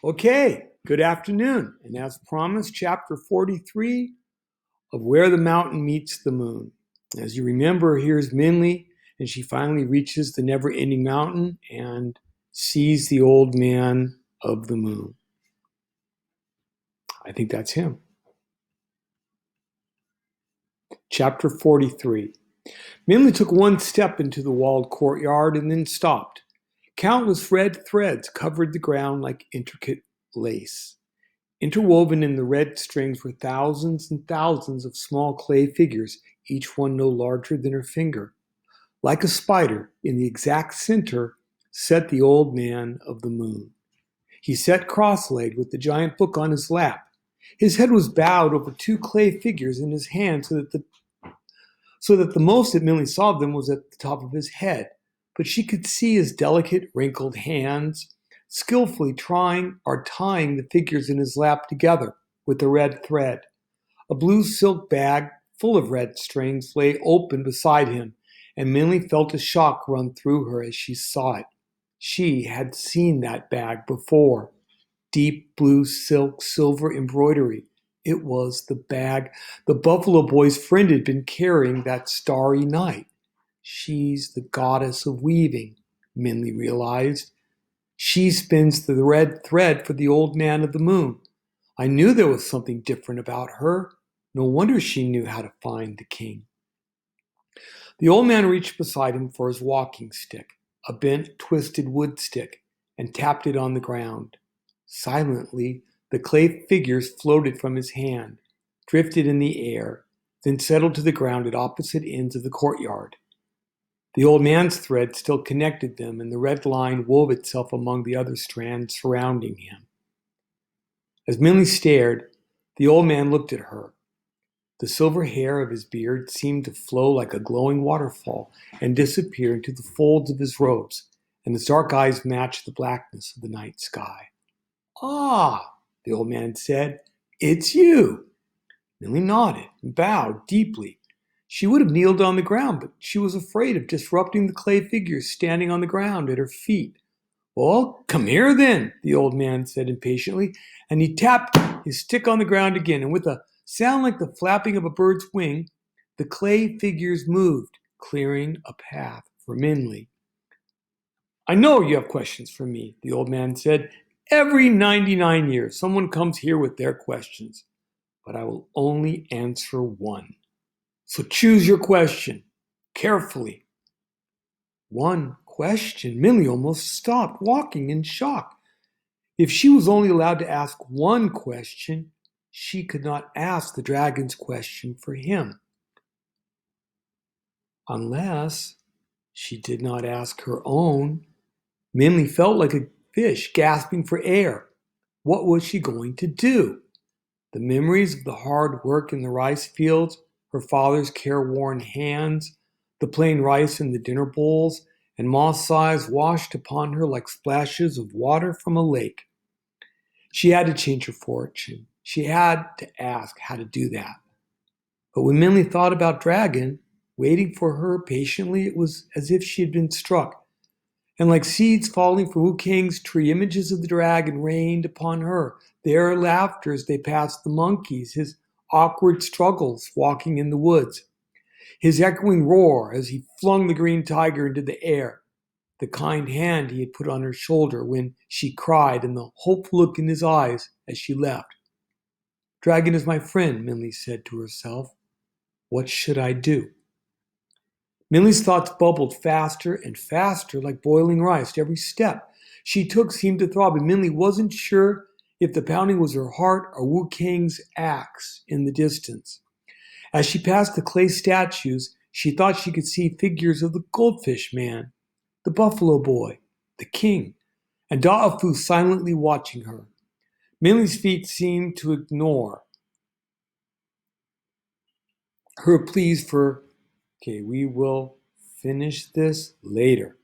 Okay, good afternoon. And as promised, chapter 43 of Where the Mountain Meets the Moon. As you remember, here's Minli, and she finally reaches the never ending mountain and sees the old man of the moon. I think that's him. Chapter 43. Minli took one step into the walled courtyard and then stopped. Countless red threads covered the ground like intricate lace. Interwoven in the red strings were thousands and thousands of small clay figures, each one no larger than her finger. Like a spider, in the exact center sat the old man of the moon. He sat cross-legged with the giant book on his lap. His head was bowed over two clay figures in his hand so that the most that Millie saw of them was at the top of his head. But she could see his delicate, wrinkled hands skillfully trying or tying the figures in his lap together with a red thread. A blue silk bag full of red strings lay open beside him, and Millie felt a shock run through her as she saw it. She had seen that bag before. Deep blue silk, silver embroidery. It was the bag the Buffalo Boy's friend had been carrying that starry night. She's the goddess of weaving, Minley realized. She spins the red thread for the old man of the moon. I knew there was something different about her. No wonder she knew how to find the king. The old man reached beside him for his walking stick, a bent, twisted wood stick, and tapped it on the ground. Silently, the clay figures floated from his hand, drifted in the air, then settled to the ground at opposite ends of the courtyard. The old man's thread still connected them, and the red line wove itself among the other strands surrounding him. As Milly stared, the old man looked at her. The silver hair of his beard seemed to flow like a glowing waterfall and disappear into the folds of his robes, and his dark eyes matched the blackness of the night sky. "Ah," the old man said, "it's you." Milly nodded and bowed deeply. She would have kneeled on the ground, but she was afraid of disrupting the clay figures standing on the ground at her feet. "Well, come here then," the old man said impatiently, and he tapped his stick on the ground again, and with a sound like the flapping of a bird's wing, the clay figures moved, clearing a path for Minley. "I know you have questions for me," the old man said. "Every 99 years, someone comes here with their questions, but I will only answer one. So choose your question carefully." One question? Millie almost stopped walking in shock. If she was only allowed to ask one question, she could not ask the dragon's question for him. Unless she did not ask her own. Minley felt like a fish gasping for air. What was she going to do? The memories of the hard work in the rice fields, her father's careworn hands, the plain rice in the dinner bowls, and moss eyes washed upon her like splashes of water from a lake. She had to change her fortune. She had to ask how to do that. But when Minley thought about Dragon, waiting for her patiently, it was as if she had been struck. And like seeds falling from Wu King's tree, images of the dragon rained upon her. Their laughter as they passed the monkeys, his awkward struggles walking in the woods, his echoing roar as he flung the green tiger into the air, the kind hand he had put on her shoulder when she cried, and the hopeful look in his eyes as she left. "Dragon is my friend," Minley said to herself. "What should I do?" Millie's thoughts bubbled faster and faster like boiling rice. Every step she took seemed to throb, and Minley wasn't sure if the pounding was her heart or Wu King's axe in the distance. As she passed the clay statues, she thought she could see figures of the goldfish man, the buffalo boy, the king, and Da'afu silently watching her. Millie's feet seemed to ignore her pleas for, "Okay, we will finish this later."